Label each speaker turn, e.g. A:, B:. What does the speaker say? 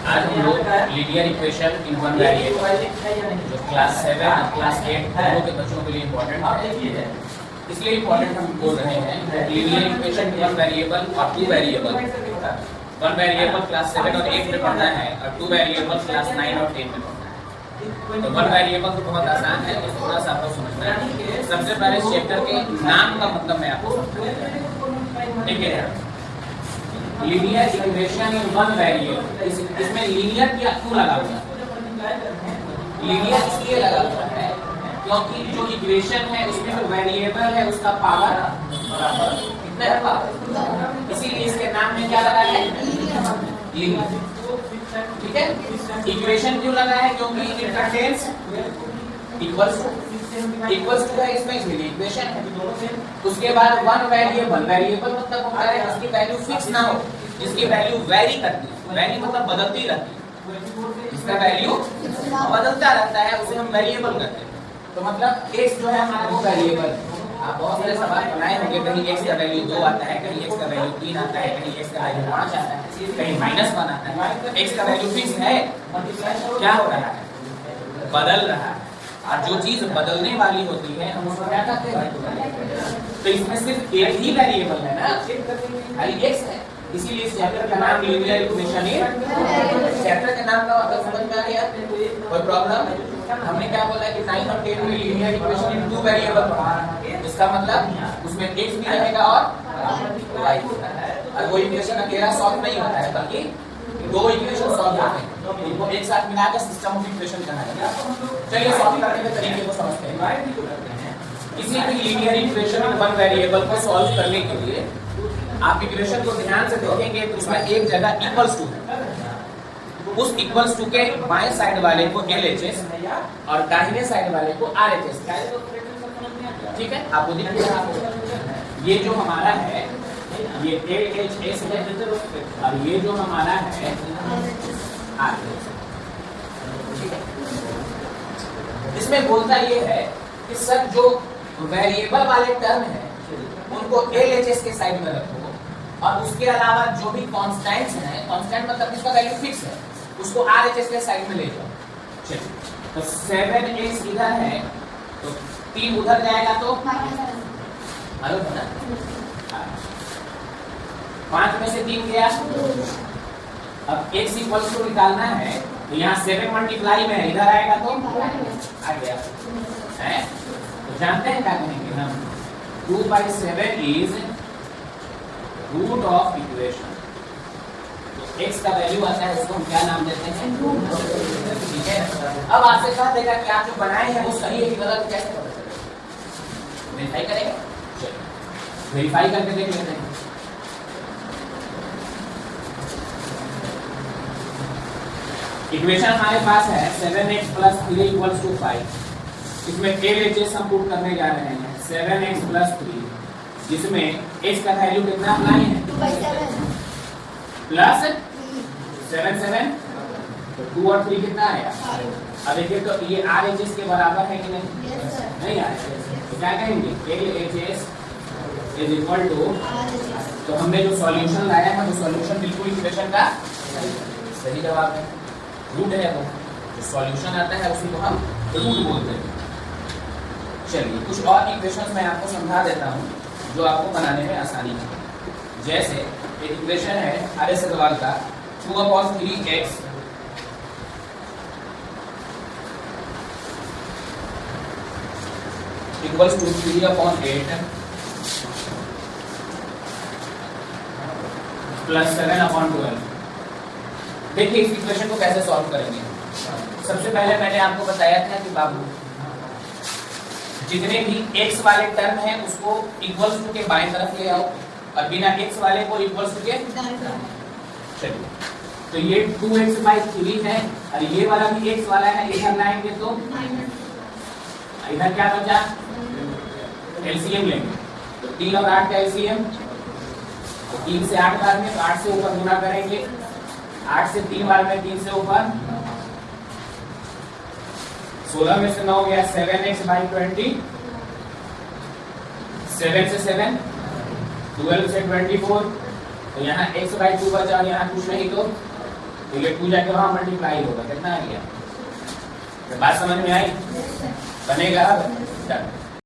A: आज हम लोग linear equation in one variable जो क्लास 7 और क्लास 8 दोनों के बच्चों के लिए इम्पोर्टेंट है, इसलिए इम्पोर्टेंट हम बोल रहे हैं लीनियर इक्वेशन वन वेरिएबल और two variable. One variable class 7 और 8 में पढ़ना है और टू वेरिएबल क्लास 9 और 10 में पढ़ना है। तो वन वेरिएबल तो बहुत आसान है, तो थोड़ा सा आपको समझना है। सबसे पहले इस चैप्टर के नाम का मतलब मैं आपको समझाऊंगा, ठीक है। Linear equation in one variable, इसमें लीनियर क्या क्यों लगा हुआ है? लीनियर इसलिए लगा हुआ है क्योंकि जो इक्वेशन है उसमें जो वेरिएबल है उसका पावर बराबर कितना है, पावर। इसीलिए इसके नाम में क्या लगा है, लीनियर, ठीक है। इक्वेशन क्यों लगा है, क्योंकि इट कंटेन्स इक्वल्स टू है, इसमें इसलिए इक्वेशन है। उसके बाद वन वेरिएबल, वेरिएबल मतलब होता है जिसकी वैल्यू फिक्स ना हो, जिसकी वैल्यू वेरी करती है। वेरी मतलब बदलती रहती है, इसका वैल्यू बदलता रहता है, उसे हम वेरिएबल कहते हैं। तो मतलब x जो है हमारा वो वेरिएबल। आप बहुत सारे सवाल बनाए होंगे, कहीं x का वैल्यू 2 आता है, कहीं x का वैल्यू 3 आता है, कहीं x का वैल्यू 5 आता है, कहीं -1 आता है। x का वैल्यू फिक्स है, क्या हो रहा है, बदल रहा है। और जो चीज बदलने वाली होती है हम उसको क्या कहते हैं। तो इसमें सिर्फ एक ही वेरिएबल है ना, खाली x है, इसीलिए इस चैप्टर का नाम लीनियर इक्वेशन है। चैप्टर के नाम का मतलब समझ में आ गया, कोई प्रॉब्लम? हमने क्या बोला कि 9 और 10 में linear equation in two variable पढ़ा, इसका मतलब उसमें x भी रहेगा और y। और वो इक्वेशन अकेला सॉल्व नहीं होता है, बल्कि दो इक्वेशन सॉल्व होते हैं, इनको एक साथ मिलाकर सिस्टम ऑफ इक्वेशन कहलाएगा। चलिए सॉल्व करने के तरीके को समझते हैं। किसी भी लीनियर इक्वेशन वन वेरिएबल को सॉल्व करने के लिए आप इक्वेशन को ध्यान से देखेंगे तो उसमें एक जगह इक्वल्स टू है, उस इक्वल्स टू के बाएं साइड वाले को LHS और दाहिने साइड वाले को RHS, ठीक है। आपको दिख रहा है ये जो हमारा है ये LHS है और ये जो हमारा है RHS, ठीक है। इसमें बोलता ये है कि सर जो वेरिएबल वाले टर्म है उनको LHS के साइड में रखो और उसके अलावा जो भी कांस्टेंट्स हैं, कांस्टेंट मतलब जिसका वैल्यू फिक्स है, उसको RHS के साइड में ले जाओ। चलिए, तो 7x इधर है तो 3 उधर जाएगा तो मालूम है ना, 5 में से 3 गया। अब x इक्वल्स टू निकालना है तो यहाँ 7 मल्टीप्लाई में इधर आएगा तो आ गया है। तो जानते हैं क्या कहेंगे हम, 2/7 इज रूट ऑफ इक्वेशन। तो x का वैल्यू आता है, उसको हम क्या नाम देते हैं, ठीक है। अब आपसे कहा देगा कि आप जो बनाए हैं वो सही है कि गलत, कैसे पता चलेगा, वेरीफाई करेंगे। चलिए वेरीफाई करके देख लेते हैं। इक्वेशन हमारे पास है 7x + 3 = 5। इसमें LHS हम पुट करने जा रहे हैं 7x + 3, जिसमें x का वैल्यू कितना अप्लाई है, 2/7 प्लस 7 तो 2 और 3 कितना आएगा। अब देखिए तो ये RHS के बराबर है कि नहीं, नहीं आएगा, तो क्या कहेंगे LHS = तो हमने जो सॉल्यूशन लाया है वो सॉल्यूशन बिल्कुल इक्वेशन का सही जवाब है, रूट है वो, जो सॉल्यूशन आता है उसी को हम रूट बोलते हैं। चलिए कुछ और इक्वेशंस मैं आपको समझा देता हूँ जो आपको बनाने में आसानी है। जैसे एक इक्वेशन है RS अग्रवाल का 2/3x = 3/8 + 7/12। देखिए इस इक्वेशन को कैसे सॉल्व करेंगे। सबसे पहले मैंने आपको बताया था कि बाबू जितने भी x वाले टर्म हैं उसको इक्वल्स टू के बाएं तरफ ले आओ और बिना x वाले को इक्वल्स टू के, चलिए तो ये 2x/3 है और ये वाला भी x वाला है, इधर लाएंगे तो इधर क्या बचा, एलसीएम लेंगे तो 3 और 8 का एलसीएम, तो 3 से 8 बार में, तो 8 से ऊपर गुना करेंगे, 8 से 3 बार में 3 से ऊपर, 16 में से 9 गया 7x/20, 7 से 7 12 से 24, तो यहाँ x/2 बचा और यहाँ कुछ नहीं तो तो ये 2 जाके वहाँ मल्टीप्लाई होगा, कितना आ गया? बात समझ में आई? बनेगा? चलो